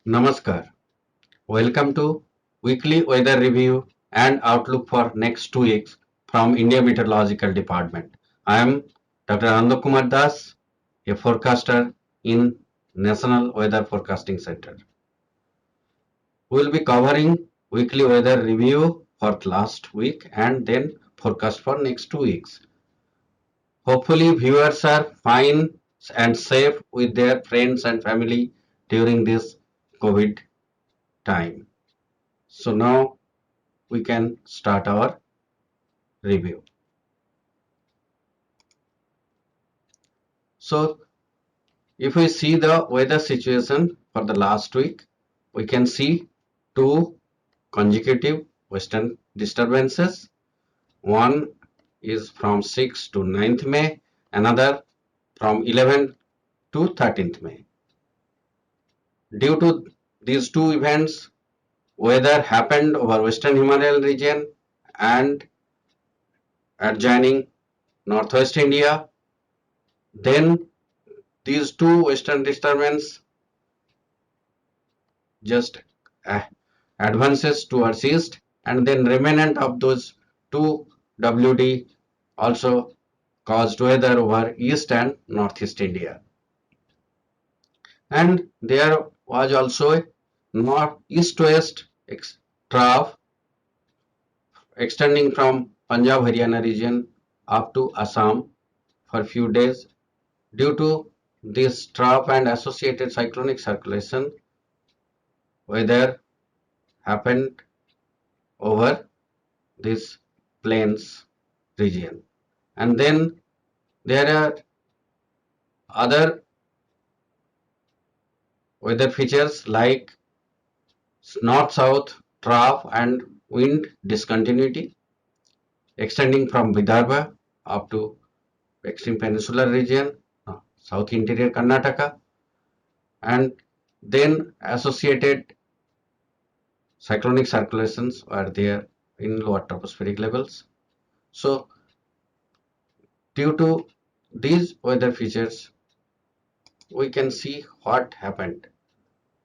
Namaskar. Welcome to weekly weather review and outlook for next 2 weeks from India Meteorological Department. I am Dr. Anandakumar Das, a forecaster in National Weather Forecasting Center. We will be covering weekly weather review for last week and then forecast for next 2 weeks. Hopefully viewers are fine and safe with their friends and family during this COVID time. So now we can start our review. So if we see the weather situation for the last week, we can see two consecutive western disturbances. One is from 6th to 9th May, another from 11th to 13th May. Due to these two events, weather happened over western Himalayan region and adjoining northwest India. Then these two western disturbances just advances towards east, and then remnant of those two WD also caused weather over east and northeast India. And there was also a north east west trough extending from Punjab Haryana region up to Assam for few days. Due to this trough and associated cyclonic circulation, weather happened over this plains region. And then there are other weather features like north-south trough and wind discontinuity extending from Vidarbha up to extreme peninsular region, south interior Karnataka, and then associated cyclonic circulations are there in lower tropospheric levels. So due to these weather features, we can see what happened.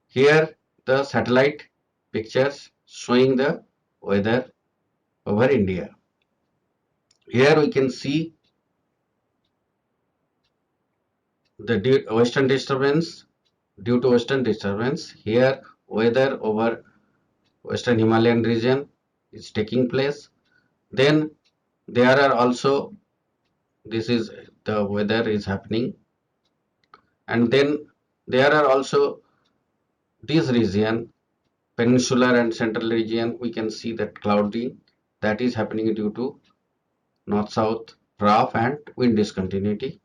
Here the satellite pictures showing the weather over India. Here we can see the western disturbance. Due to western disturbance, here weather over western Himalayan region is taking place. Then there are also, this is the weather is happening, and then there are also this region, peninsular and central region, we can see that cloudy, that is happening due to north-south trough and wind discontinuity.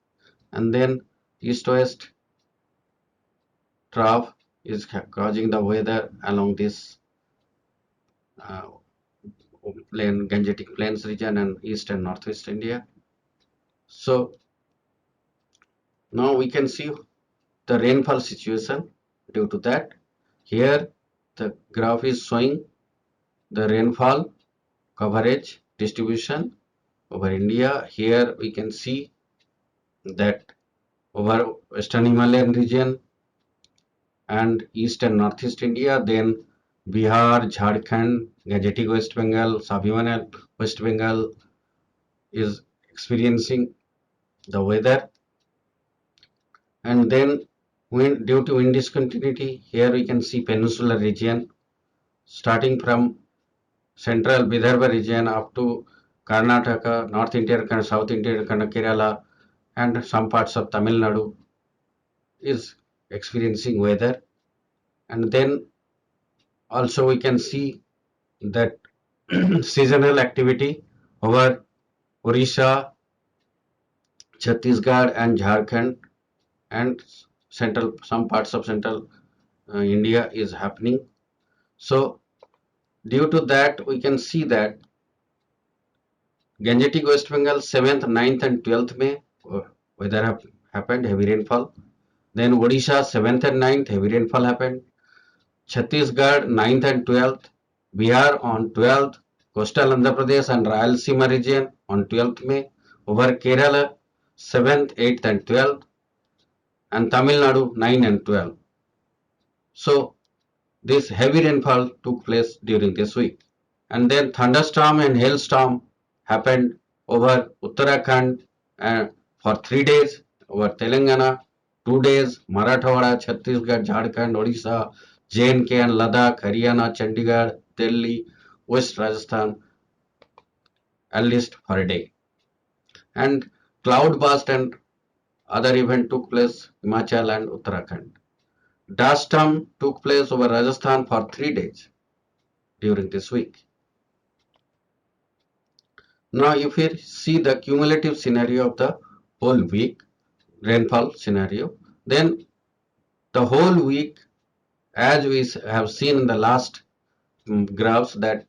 And then east-west trough is causing the weather along this uh, Gangetic Plains region and east and northwest India. So now we can see the rainfall situation due to that. Here the graph is showing the rainfall coverage distribution over India. Here we can see that over western Himalayan region and east and northeast India, then Bihar, Jharkhand, Gangetic West Bengal, Swabhiman West Bengal is experiencing the weather. And then due to wind discontinuity, here we can see peninsular region starting from central Vidarbha region up to Karnataka, North India, South India, Kerala, and some parts of Tamil Nadu is experiencing weather. And then also we can see that seasonal activity over Orissa, Chhattisgarh, and Jharkhand, and central some parts of central India is happening. So due to that, we can see that Gangetic West Bengal 7th, 9th, and 12th May weather happened, heavy rainfall. Then Odisha 7th and 9th, heavy rainfall happened. Chhattisgarh 9th and 12th. Bihar on 12th. Coastal Andhra Pradesh and Rayalaseema region on 12th May. Over Kerala 7th, 8th, and 12th. And Tamil Nadu 9 and 12. So this heavy rainfall took place during this week. And then thunderstorm and hailstorm happened over Uttarakhand for 3 days, over Telangana 2 days, Marathwada, Chhattisgarh, Jharkhand, Odisha, J&K and Ladakh, Haryana, Chandigarh, Delhi, West Rajasthan, at least for a day. And cloud burst and other event took place Himachal and Uttarakhand. Dust storm took place over Rajasthan for 3 days during this week. Now, if we see the cumulative scenario of the whole week, rainfall scenario, then the whole week, as we have seen in the last graphs, that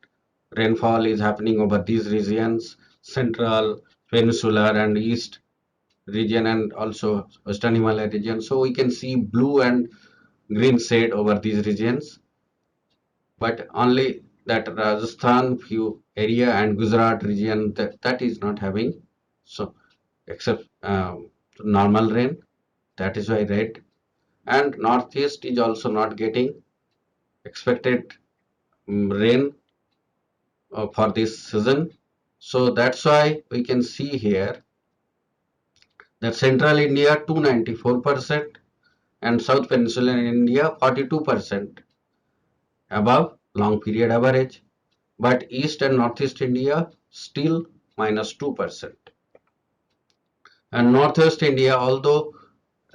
rainfall is happening over these regions, central, peninsular and east region, and also western Himalaya region. So we can see blue and green shade over these regions, but only that Rajasthan few area and Gujarat region, that is not having, so except normal rain, that is why red, and northeast is also not getting expected rain for this season. So that's why we can see here that central India 294% and south peninsular India 42% above long period average, but east and northeast India still minus 2%. And northwest India, although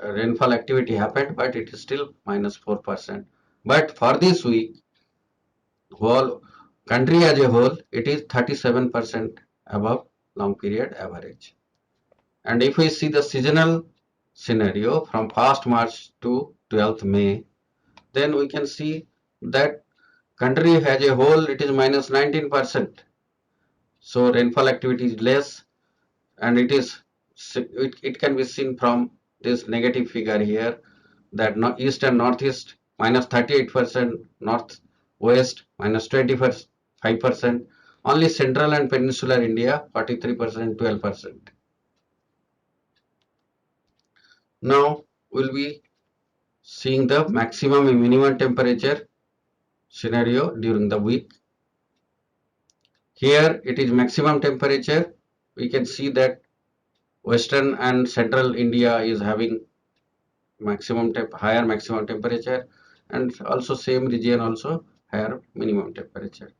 rainfall activity happened, but it is still minus 4%. But for this week, whole country as a whole, it is 37% above long period average. And if we see the seasonal scenario from 1st March to 12th May, then we can see that country as a whole, it is minus 19%. So rainfall activity is less, and it can be seen from this negative figure here, that east and northeast minus 38%, northwest minus 25%, only central and peninsular India 43%, 12%. Now we'll be seeing the maximum and minimum temperature scenario during the week. Here it is maximum temperature. We can see that western and central India is having higher maximum temperature, and also same region also higher minimum temperature.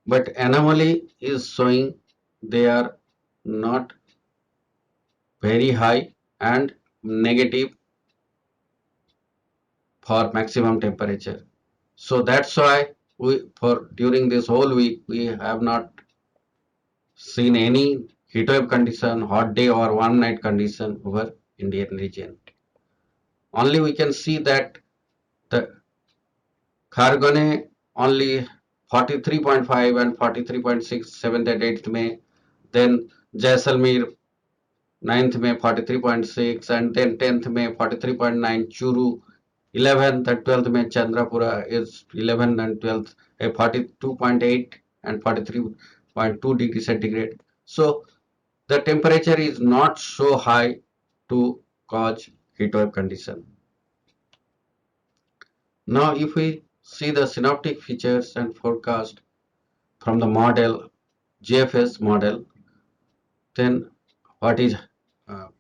But anomaly is showing they are not very high and negative for maximum temperature. So that's why for during this whole week we have not seen any heatwave condition, hot day or one night condition over Indian region. Only we can see that the Khargone only 43.5 and 43.6 7th and 8th May, then Jaisalmer 9th May 43.6, and then 10th May 43.9, Churu 11th and 12th May, Chandrapura is 11th and 12th 42.8 and 43.2 degree centigrade. So the temperature is not so high to cause heatwave condition. Now if we see the synoptic features and forecast from the model, GFS model, then what is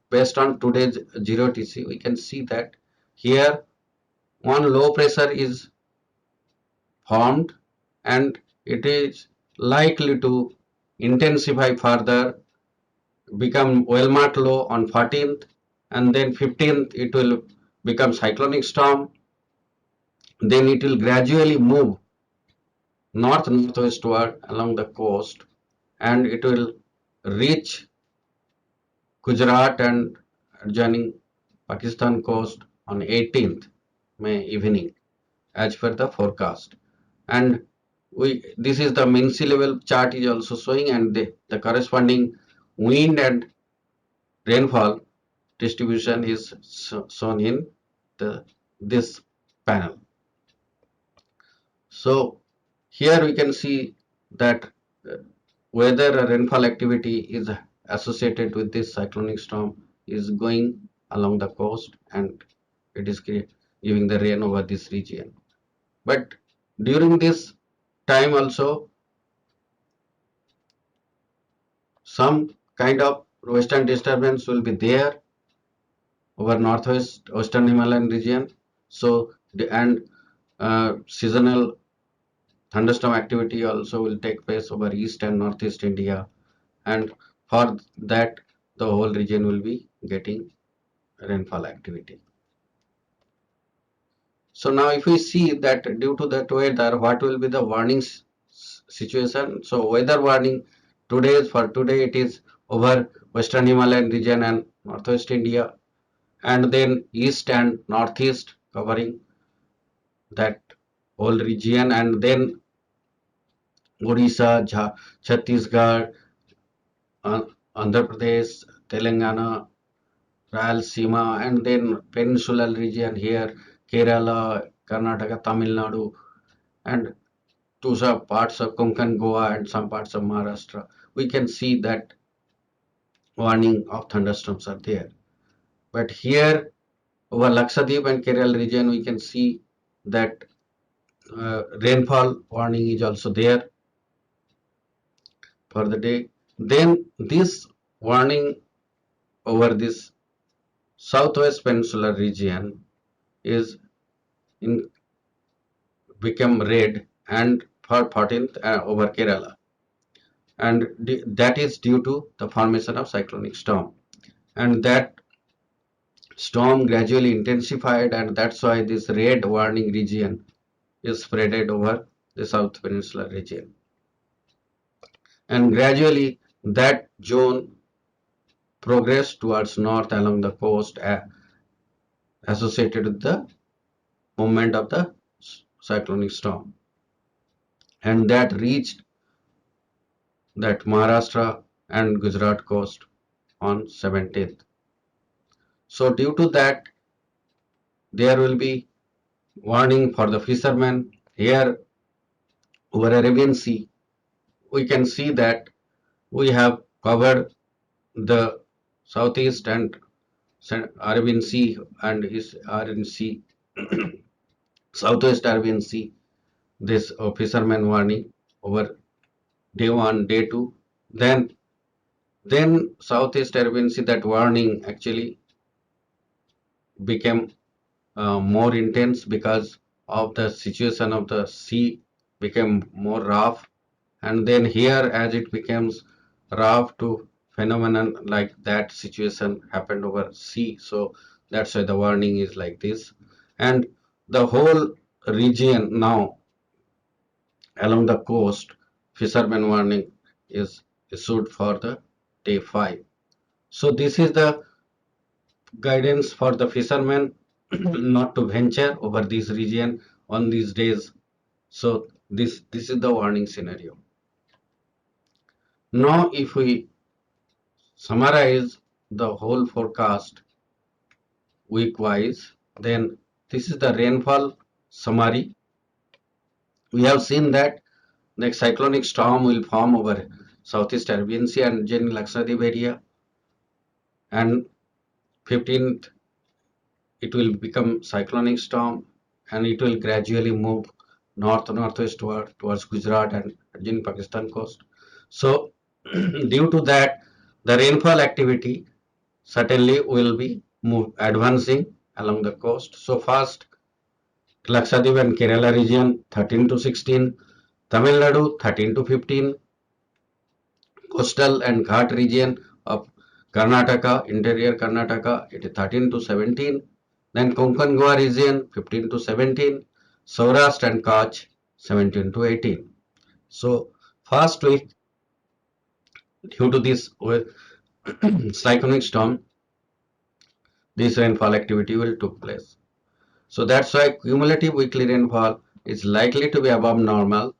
based on today's 0 TC, we can see that here one low pressure is formed, and it is likely to intensify further, become Wilmot low on 14th, and then 15th it will become cyclonic storm, then it will gradually move north-northwestward along the coast, and it will reach Gujarat and adjoining Pakistan coast on 18th May evening as per the forecast. And this is the mean sea level chart is also showing, and the corresponding wind and rainfall distribution is shown in this panel. So here we can see that whether a rainfall activity is associated with this cyclonic storm is going along the coast, and it is giving the rain over this region. But during this time also, some kind of western disturbance will be there over northwest western Himalayan region. So seasonal thunderstorm activity also will take place over east and northeast India, and for that the whole region will be getting rainfall activity. So now if we see that due to that weather, what will be the warning situation? So weather warning today it is over western Himalayan region and northwest India, and then east and northeast covering that whole region, and then Odisha, Chhattisgarh, Andhra Pradesh, Telangana, Rayalaseema, and then peninsular region here, Kerala, Karnataka, Tamil Nadu, and to some parts of Konkan, Goa, and some parts of Maharashtra. We can see that warning of thunderstorms are there. But here over Lakshadweep and Kerala region, we can see that rainfall warning is also there for the day. Then this warning over this southwest peninsular region is in become red and for 14th over Kerala, and that is due to the formation of cyclonic storm, and that storm gradually intensified, and that's why this red warning region is spreaded over the south peninsular region, and gradually that zone progressed towards north along the coast associated with the movement of the cyclonic storm, and that reached that Maharashtra and Gujarat coast on 17th. So due to that, there will be warning for the fishermen here over Arabian Sea. We can see that we have covered the southeast and Arabian Sea and his Arabian Sea, southwest Arabian Sea. This fisherman warning over day one, day two. Then southeast Arabian Sea, that warning actually became more intense because of the situation of the sea became more rough, and then here as it becomes rough to phenomenon like that situation happened over sea, so that's why the warning is like this, and the whole region now along the coast fisherman warning is issued for the day 5. So this is the guidance for the fishermen not to venture over this region on these days. So this is the warning scenario. Now if we summarize the whole forecast week wise, then this is the rainfall summary. We have seen that the cyclonic storm will form over Southeast Arabian Sea and General Lakshadweep area, and 15th it will become cyclonic storm, and it will gradually move northwest towards Gujarat and Argentine Pakistan coast. So due to that, the rainfall activity certainly will be advancing along the coast. So first Lakshadweep and Kerala region 13 to 16, Tamil Nadu 13 to 15, coastal and Ghat region of Karnataka, interior Karnataka, it is 13 to 17. Then Konkan Goa region 15 to 17. Saurashtra and Kutch 17 to 18. So first week, due to this cyclonic storm, this rainfall activity will took place. So that's why cumulative weekly rainfall is likely to be above normal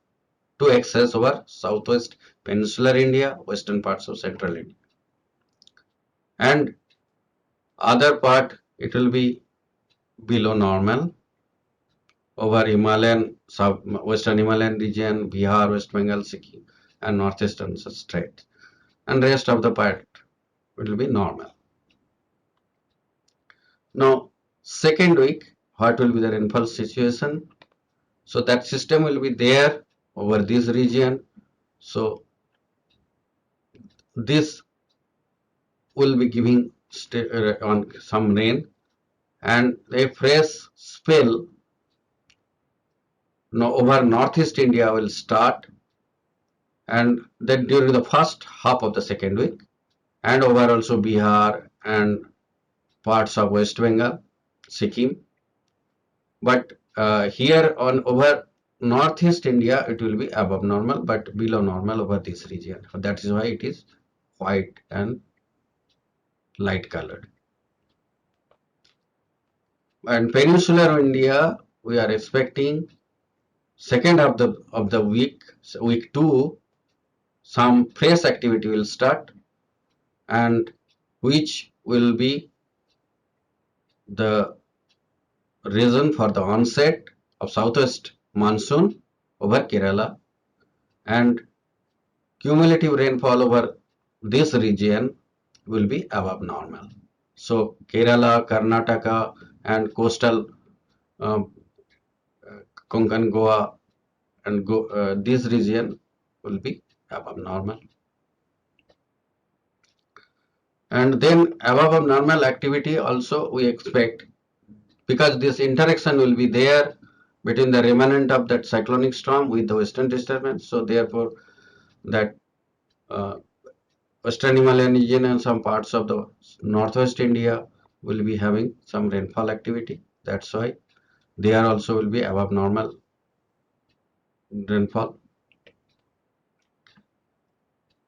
to excess over southwest peninsular India, western parts of central India, and other part it will be below normal over Himalayan, western Himalayan region, Bihar, West Bengal, Sikkim, and northeastern states, and rest of the part will be normal. Now, second week, what will be the rainfall situation. So that system will be there over this region. So this will be giving on some rain, and a fresh spell now over northeast India will start, and then during the first half of the second week, and over also Bihar and parts of West Bengal, Sikkim. But here on over northeast India, it will be above normal, but below normal over this region. That is why it is white and light colored. And peninsular India, we are expecting second of the week, week 2, some fresh activity will start, and which will be the reason for the onset of southwest monsoon over Kerala, and cumulative rainfall over this region will be above normal. So Kerala, Karnataka, and coastal um, Konkan, Goa, and this region will be above normal. And then above normal activity also we expect, because this interaction will be there between the remnant of that cyclonic storm with the western disturbance. So therefore that uh, western Himalayan region and some parts of the northwest India will be having some rainfall activity. That's why there also will be above normal rainfall.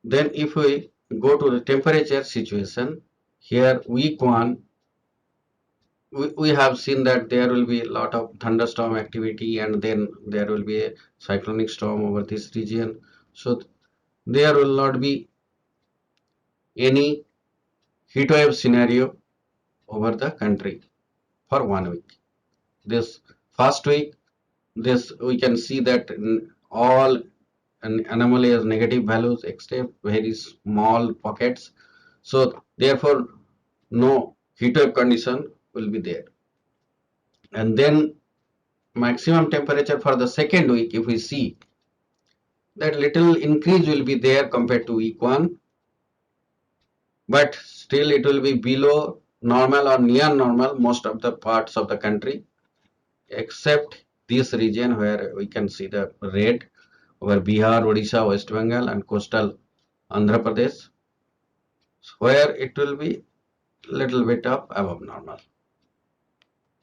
Then if we go to the temperature situation, here week 1, we have seen that there will be a lot of thunderstorm activity, and then there will be a cyclonic storm over this region. So there will not be any heat wave scenario over the country for 1 week. This first week, this we can see that all an anomaly has negative values except very small pockets. So therefore, no heat wave condition will be there. And then maximum temperature for the second week, if we see that little increase will be there compared to week 1, but still it will be below normal or near normal most of the parts of the country, except this region where we can see the red over Bihar, Odisha, West Bengal, and coastal Andhra Pradesh, where it will be little bit of above normal.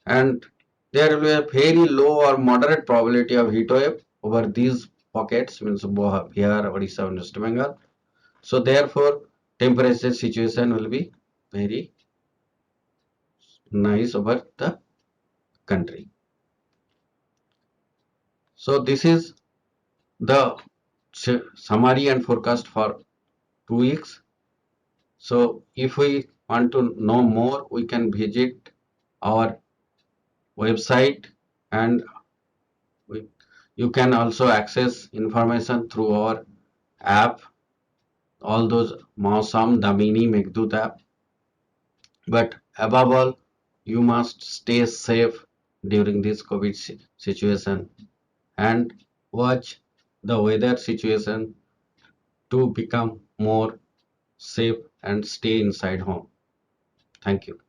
And there will be a very low or moderate probability of heat wave over these pockets, means Bihar, Odisha, and West Bengal. So therefore, temperature situation will be very nice over the country. So this is the summary and forecast for 2 weeks. So if we want to know more, we can visit our website, and we, you can also access information through our app, all those Mausam, Damini, Meghdut app. But above all, you must stay safe during this COVID situation, and watch the weather situation to become more safe and stay inside home. Thank you.